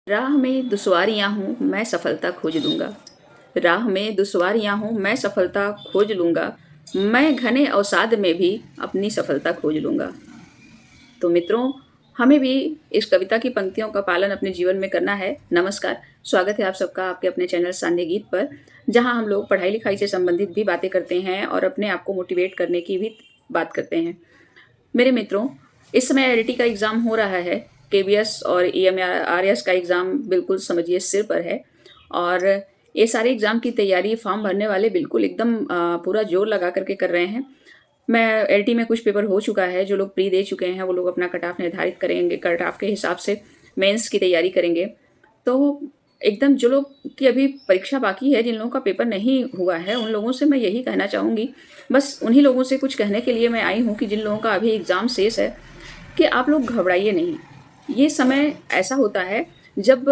राह में दुश्वारियाँ हूँ मैं सफलता खोज लूँगा। राह में दुश्वारियाँ हूँ मैं सफलता खोज लूँगा। मैं घने अवसाद में भी अपनी सफलता खोज लूँगा। तो मित्रों, हमें भी इस कविता की पंक्तियों का पालन अपने जीवन में करना है। नमस्कार, स्वागत है आप सबका आपके अपने चैनल सान्ध्य गीत पर, जहाँ हम लोग पढ़ाई लिखाई से संबंधित भी बातें करते हैं और अपने आप को मोटिवेट करने की भी बात करते हैं। मेरे मित्रों, इस समय एलटी का एग्ज़ाम हो रहा है। केवीएस और ईएमआरएस का एग्ज़ाम बिल्कुल समझिए सिर पर है। और ये सारे एग्ज़ाम की तैयारी फॉर्म भरने वाले बिल्कुल एकदम पूरा जोर लगा करके कर रहे हैं। मैं एलटी में कुछ पेपर हो चुका है, जो लोग प्री दे चुके हैं वो लोग अपना कट ऑफ निर्धारित करेंगे, कट ऑफ के हिसाब से मेंस की तैयारी करेंगे। तो एकदम जो लोग की अभी परीक्षा बाकी है, जिन लोगों का पेपर नहीं हुआ है, उन लोगों से मैं यही कहना चाहूँगी, बस उन्हीं लोगों से कुछ कहने के लिए मैं आई हूँ कि जिन लोगों का अभी एग्ज़ाम शेष है, कि आप लोग घबराइए नहीं। ये समय ऐसा होता है जब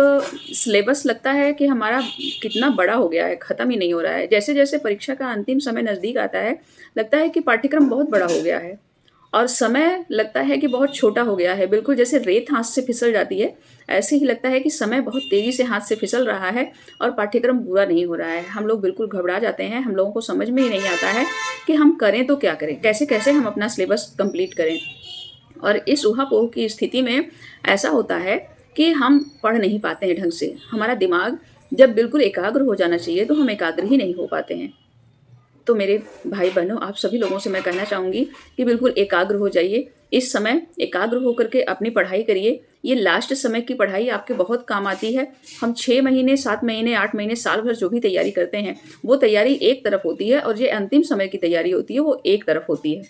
सिलेबस लगता है कि हमारा कितना बड़ा हो गया है, ख़त्म ही नहीं हो रहा है। जैसे-जैसे परीक्षा का अंतिम समय नज़दीक आता है, लगता है कि पाठ्यक्रम बहुत बड़ा हो गया है और समय लगता है कि बहुत छोटा हो गया है। बिल्कुल जैसे रेत हाथ से फिसल जाती है, ऐसे ही लगता है कि समय बहुत तेज़ी से हाथ से फिसल रहा है और पाठ्यक्रम पूरा नहीं हो रहा है। हम लोग बिल्कुल घबरा जाते हैं, हम लोगों को समझ में ही नहीं आता है कि हम करें तो क्या करें? कैसे-कैसे हम अपना सिलेबस कंप्लीट करें? और इस ऊहा-पोह की स्थिति में ऐसा होता है कि हम पढ़ नहीं पाते हैं ढंग से। हमारा दिमाग जब बिल्कुल एकाग्र हो जाना चाहिए, तो हम एकाग्र ही नहीं हो पाते हैं। तो मेरे भाई-बहनों, आप सभी लोगों से मैं कहना चाहूँगी कि बिल्कुल एकाग्र हो जाइए। इस समय एकाग्र होकर के अपनी पढ़ाई करिए। ये लास्ट समय की पढ़ाई आपके बहुत काम आती है। हम 6 महीने, 7 महीने, 8 महीने, साल भर जो भी तैयारी करते हैं, वो तैयारी एक तरफ होती है और ये अंतिम समय की तैयारी होती है, वो एक तरफ होती है।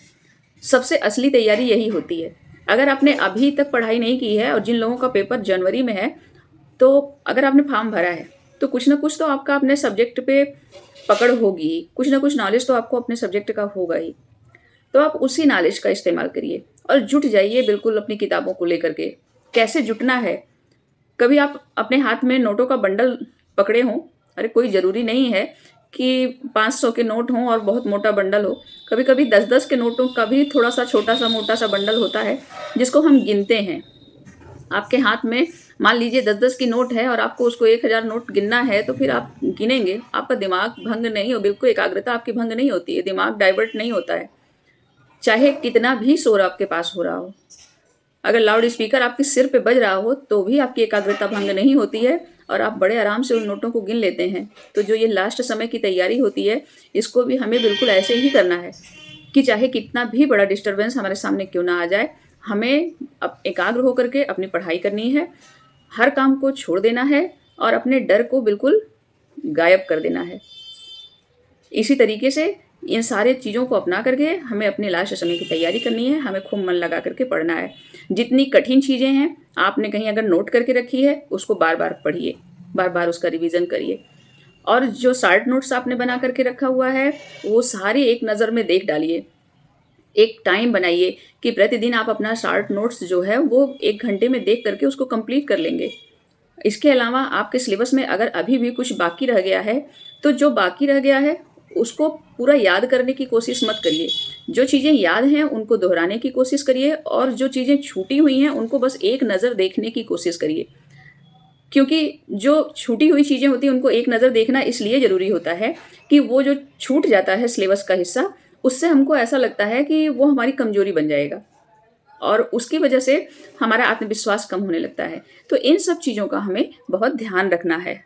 सबसे असली तैयारी यही होती है। अगर आपने अभी तक पढ़ाई नहीं की है और जिन लोगों का पेपर जनवरी में है, तो अगर आपने फॉर्म भरा है, तो कुछ ना कुछ तो आपका अपने सब्जेक्ट पे पकड़ होगी ही, कुछ ना कुछ नॉलेज तो आपको अपने सब्जेक्ट का होगा ही। तो आप उसी नॉलेज का इस्तेमाल करिए और जुट जाइए बिल्कुल अपनी किताबों को लेकर के। कैसे जुटना है? कभी आप अपने हाथ में नोटों का बंडल पकड़े हों, अरे कोई ज़रूरी नहीं है कि 500 के नोट हों और बहुत मोटा बंडल हो। कभी-कभी 10-10 के नोटों का भी थोड़ा-सा छोटा-सा मोटा-सा बंडल होता है, जिसको हम गिनते हैं। आपके हाथ में मान लीजिए 10-10 की नोट है और आपको उसको 1000 नोट गिनना है, तो फिर आप गिनेंगे। आपका दिमाग भंग नहीं हो, बिल्कुल एकाग्रता आपकी भंग नहीं होती है, दिमाग डाइवर्ट नहीं होता है। चाहे कितना भी शोर आपके पास हो रहा हो। अगर लाउड स्पीकर आपके सिर पे बज रहा हो, तो भी आपकी एकाग्रता भंग नहीं होती है और आप बड़े आराम से उन नोटों को गिन लेते हैं। तो जो ये लास्ट समय की तैयारी होती है, इसको भी हमें बिल्कुल ऐसे ही करना है कि चाहे कितना भी बड़ा डिस्टर्बेंस हमारे सामने क्यों ना आ जाए, हमें अब एकाग्र होकर के अपनी पढ़ाई करनी है, हर काम को छोड़ देना है और अपने डर को बिल्कुल गायब कर देना है। इसी तरीके से इन सारे चीज़ों को अपना करके हमें अपने लास्ट समय की तैयारी करनी है, हमें खूब मन लगा करके पढ़ना है। जितनी कठिन चीज़ें हैं, आपने कहीं अगर नोट करके रखी है, उसको बार-बार पढ़िए, बार-बार उसका रिवीज़न करिए। और जो शॉर्ट नोट्स आपने बना करके रखा हुआ है, वो सारे एक नज़र में देख डालिए। एक टाइम बनाइए कि प्रतिदिन आप अपना शॉर्ट नोट्स जो है, वो 1 घंटे में देख करके उसको कंप्लीट कर लेंगे। इसके अलावा आपके सिलेबस में अगर अभी भी कुछ बाकी रह गया है, तो जो बाकी रह गया है, उसको पूरा याद करने की कोशिश मत करिए। जो चीज़ें याद हैं, उनको दोहराने की कोशिश करिए और जो चीज़ें छूटी हुई हैं, उनको बस एक नज़र देखने की कोशिश करिए। क्योंकि जो छूटी हुई चीज़ें होती हैं, उनको एक नज़र देखना इसलिए ज़रूरी होता है कि वो जो छूट जाता है सिलेबस का हिस्सा, उससे हमको ऐसा लगता है कि वो हमारी कमज़ोरी बन जाएगा और उसकी वजह से हमारा आत्मविश्वास कम होने लगता है। तो इन सब चीज़ों का हमें बहुत ध्यान रखना है।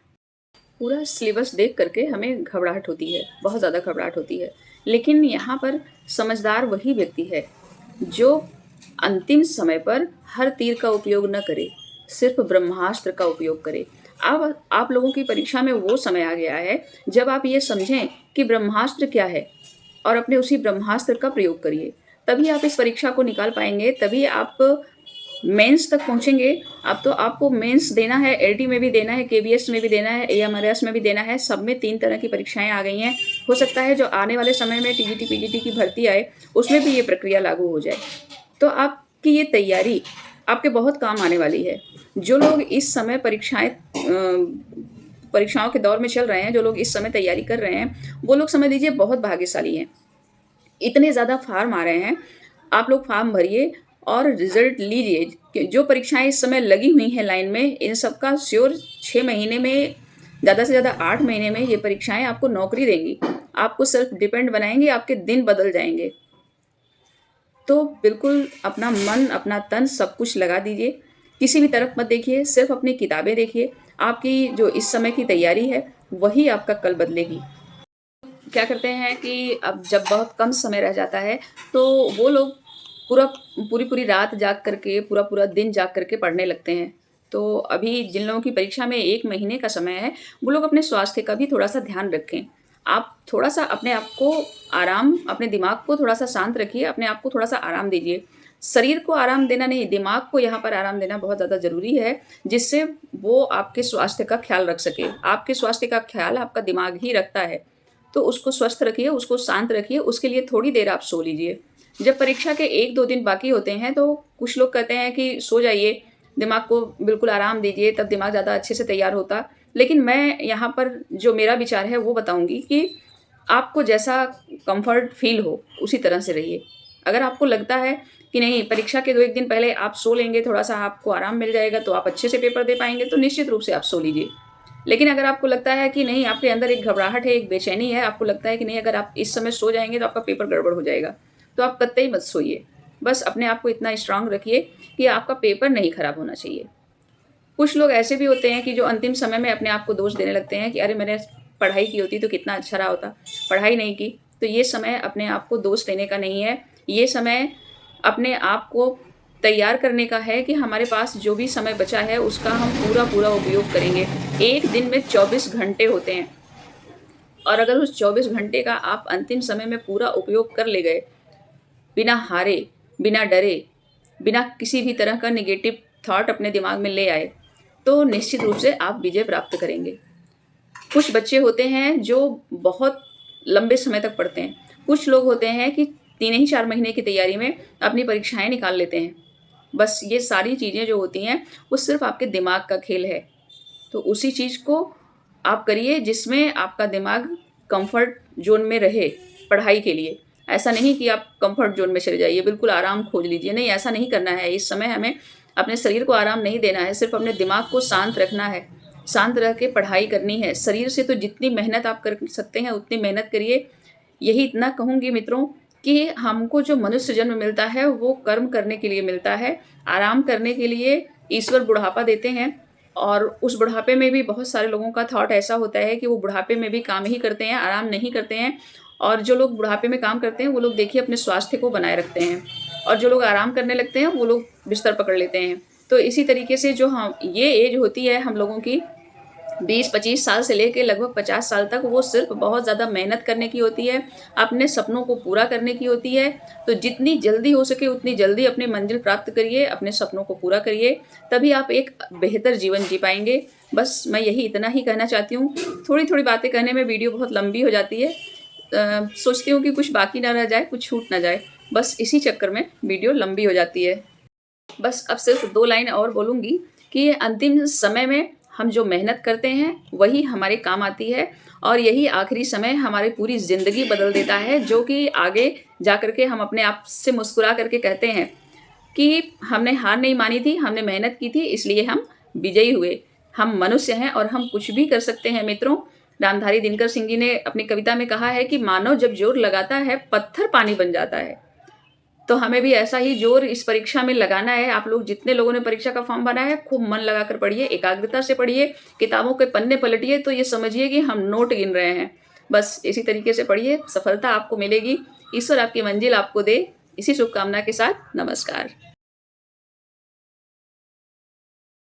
पूरा सिलेबस देख करके हमें घबराहट होती है, बहुत ज़्यादा घबराहट होती है। लेकिन यहाँ पर समझदार वही व्यक्ति है, जो अंतिम समय पर हर तीर का उपयोग न करे, सिर्फ़ ब्रह्मास्त्र का उपयोग करे। अब आप लोगों की परीक्षा में वो समय आ गया है, जब आप ये समझें कि ब्रह्मास्त्र क्या है और अपने उसी ब्रह्मास्त्र का प्रयोग करिए। तभी आप इस परीक्षा को निकाल पाएँगे, तभी आप मेंस तक पहुँचेंगे। अब तो आपको मेंस देना है, एलटी में भी देना है, केवीएस में भी देना है, एएमआरएस में भी देना है, सब में 3 तरह की परीक्षाएँ आ गई हैं। हो सकता है जो आने वाले समय में टीजीटी, पीजीटी की भर्ती आए, उसमें भी ये प्रक्रिया लागू हो जाए। तो आपकी ये तैयारी आपके बहुत काम आने वाली है। जो लोग इस समय परीक्षाओं के दौर में चल रहे हैं, जो लोग इस समय तैयारी कर रहे हैं, वो लोग समझ लीजिए बहुत भाग्यशाली हैं। इतने ज़्यादा फ़ॉर्म आ रहे हैं, आप लोग फ़ॉर्म भरिए और रिजल्ट लीजिए। जो परीक्षाएं इस समय लगी हुई हैं लाइन में, इन सब का श्योर 6 महीने में, ज़्यादा से ज़्यादा 8 महीने में ये परीक्षाएं आपको नौकरी देंगी, आपको सेल्फ डिपेंड बनाएंगी, आपके दिन बदल जाएंगे। तो बिल्कुल अपना मन, अपना तन सब कुछ लगा दीजिए, किसी भी तरफ मत देखिए, सिर्फ अपनी किताबें देखिए। आपकी जो इस समय की तैयारी है वही आपका कल बदलेगी। क्या करते हैं कि अब जब बहुत कम समय रह जाता है तो वो लोग पूरा पूरी पूरी रात जाग करके, पूरा पूरा दिन जाग करके पढ़ने लगते हैं। तो अभी जिन लोगों की परीक्षा में 1 महीने का समय है, वो लोग अपने स्वास्थ्य का भी थोड़ा सा ध्यान रखें। आप थोड़ा सा अपने आप को आराम, अपने दिमाग को थोड़ा सा शांत रखिए, अपने आप को थोड़ा सा आराम दीजिए। शरीर को आराम देना नहीं, दिमाग को यहाँ पर आराम देना बहुत ज़्यादा ज़रूरी है, जिससे वो आपके स्वास्थ्य का ख्याल रख सके। आपके स्वास्थ्य का ख्याल आपका दिमाग ही रखता है। तो उसको स्वस्थ रखिए, उसको शांत रखिए, उसके लिए थोड़ी देर आप सो लीजिए। जब परीक्षा के 1-2 दिन बाकी होते हैं तो कुछ लोग कहते हैं कि सो जाइए, दिमाग को बिल्कुल आराम दीजिए, तब दिमाग ज़्यादा अच्छे से तैयार होता। लेकिन मैं यहाँ पर जो मेरा विचार है वो बताऊँगी कि आपको जैसा कम्फ़र्ट फ़ील हो, उसी तरह से रहिए। अगर आपको लगता है कि नहीं, परीक्षा के 2-1 दिन पहले आप सो लेंगे, थोड़ा-सा आपको आराम मिल जाएगा तो आप अच्छे से पेपर दे पाएँगे, तो निश्चित रूप से आप सो लीजिए। लेकिन अगर आपको लगता है कि नहीं, आपके अंदर एक घबराहट है, एक बेचैनी है, आपको लगता है कि नहीं, अगर आप इस समय सो जाएँगे तो आपका पेपर गड़बड़ हो जाएगा, तो आप कतई मत सोइए। बस अपने आप को इतना स्ट्रॉन्ग रखिए कि आपका पेपर नहीं खराब होना चाहिए। कुछ लोग ऐसे भी होते हैं कि जो अंतिम समय में अपने आप को दोष देने लगते हैं कि अरे, मैंने पढ़ाई की होती तो कितना अच्छा रहा होता, पढ़ाई नहीं की। तो ये समय अपने आप को दोष देने का नहीं है, ये समय अपने आप को तैयार करने का है कि हमारे पास जो भी समय बचा है उसका हम पूरा-पूरा उपयोग करेंगे। एक दिन में 24 घंटे होते हैं और अगर उस 24 घंटे का आप अंतिम समय में पूरा उपयोग कर ले गए, बिना हारे, बिना डरे, बिना किसी भी तरह का नेगेटिव थॉट अपने दिमाग में ले आए, तो निश्चित रूप से आप विजय प्राप्त करेंगे। कुछ बच्चे होते हैं जो बहुत लंबे समय तक पढ़ते हैं। कुछ लोग होते हैं कि 3 ही 4 महीने की तैयारी में अपनी परीक्षाएँ निकाल लेते हैं। बस ये सारी चीज़ें जो होती हैं, वो सिर्फ़ आपके दिमाग का खेल है। तो उसी चीज़ को आप करिए जिसमें आपका दिमाग कम्फ़र्ट ज़ोन में रहे पढ़ाई के लिए। ऐसा नहीं कि आप कम्फ़र्ट ज़ोन में चले जाइए, बिल्कुल आराम खोज लीजिए, नहीं, ऐसा नहीं करना है। इस समय हमें अपने शरीर को आराम नहीं देना है, सिर्फ़ अपने दिमाग को शांत रखना है। शांत रह के पढ़ाई करनी है। शरीर से तो जितनी मेहनत आप कर सकते हैं उतनी मेहनत करिए। यही इतना कहूँगी मित्रों कि हमको जो मनुष्य जन्म मिलता है वो कर्म करने के लिए मिलता है, आराम करने के लिए ईश्वर बुढ़ापा देते हैं। और उस बुढ़ापे में भी बहुत सारे लोगों का थॉट ऐसा होता है कि वो बुढ़ापे में भी काम ही करते हैं, आराम नहीं करते हैं। और जो लोग बुढ़ापे में काम करते हैं वो लोग देखिए अपने स्वास्थ्य को बनाए रखते हैं, और जो लोग आराम करने लगते हैं वो लोग बिस्तर पकड़ लेते हैं। तो इसी तरीके से जो हम ये एज होती है हम लोगों की 20-25 साल से लेके लगभग 50 साल तक, वो सिर्फ़ बहुत ज़्यादा मेहनत करने की होती है, अपने सपनों को पूरा करने की होती है। तो जितनी जल्दी हो सके उतनी जल्दी अपनी मंज़िल प्राप्त करिए, अपने सपनों को पूरा करिए, तभी आप एक बेहतर जीवन जी पाएँगे। बस मैं यही इतना ही कहना चाहती हूँ। थोड़ी-थोड़ी बातें कहने में वीडियो बहुत लंबी हो जाती है। सोचती हूँ कि कुछ बाकी ना रह जाए, कुछ छूट ना जाए। बस इसी चक्कर में वीडियो लंबी हो जाती है। बस अब सिर्फ 2 लाइन और बोलूँगी कि अंतिम समय में हम जो मेहनत करते हैं वही हमारे काम आती है, और यही आखिरी समय हमारी पूरी ज़िंदगी बदल देता है, जो कि आगे जा कर के हम अपने आप से मुस्कुरा करके कहते हैं कि हमने हार नहीं मानी थी, हमने मेहनत की थी, इसलिए हम विजयी हुए। हम मनुष्य हैं और हम कुछ भी कर सकते हैं मित्रों। रामधारी दिनकर सिंह जी ने अपनी कविता में कहा है कि मानव जब जोर लगाता है, पत्थर पानी बन जाता है। तो हमें भी ऐसा ही जोर इस परीक्षा में लगाना है। आप लोग जितने लोगों ने परीक्षा का फॉर्म भरा है, खूब मन लगाकर पढ़िए, एकाग्रता से पढ़िए, किताबों के पन्ने पलटिए तो ये समझिए कि हम नोट गिन रहे हैं। बस इसी तरीके से पढ़िए, सफलता आपको मिलेगी। ईश्वर आपकी मंजिल आपको दे। इसी शुभकामना के साथ नमस्कार।